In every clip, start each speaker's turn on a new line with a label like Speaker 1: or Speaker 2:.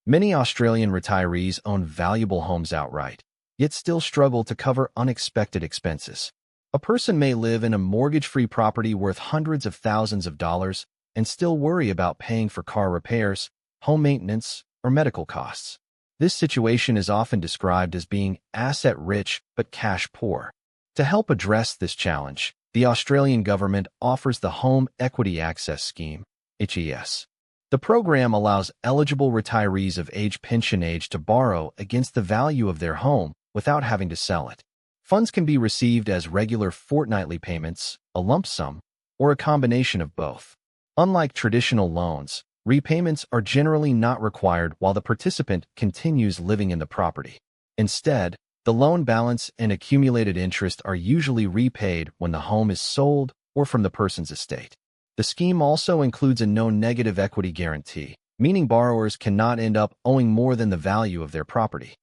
Speaker 1: Many Australian retirees own valuable homes outright, yet still struggle to cover unexpected expenses. A person may live in a mortgage-free property worth hundreds of thousands of dollars and still worry about paying for car repairs, home maintenance, or medical costs. This situation is often described as being asset-rich but cash-poor. To help address this challenge, the Australian government offers the Home Equity Access Scheme, HEAS. The program allows eligible retirees of pension age to borrow against the value of their home without having to sell it. Funds can be received as regular fortnightly payments, a lump sum, or a combination of both. Unlike traditional loans, repayments are generally not required while the participant continues living in the property. Instead, the loan balance and accumulated interest are usually repaid when the home is sold or from the person's estate. The scheme also includes a no negative equity guarantee, meaning borrowers cannot end up owing more than the value of their property.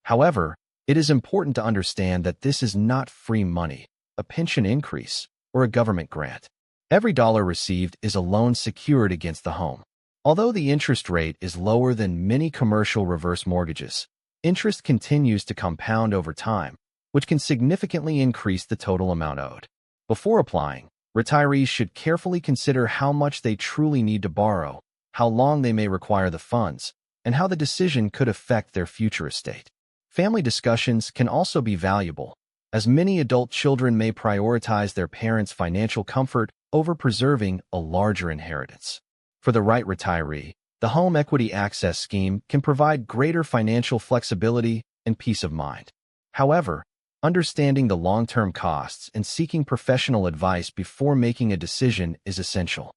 Speaker 1: However, it is important to understand that this is not free money, a pension increase, or a government grant. Every dollar received is a loan secured against the home. Although the interest rate is lower than many commercial reverse mortgages, interest continues to compound over time, which can significantly increase the total amount owed. Before applying, retirees should carefully consider how much they truly need to borrow, how long they may require the funds, and how the decision could affect their future estate. Family discussions can also be valuable, as many adult children may prioritize their parents' financial comfort over preserving a larger inheritance. For the right retiree, the Home Equity Access Scheme can provide greater financial flexibility and peace of mind. However, understanding the long-term costs and seeking professional advice before making a decision is essential.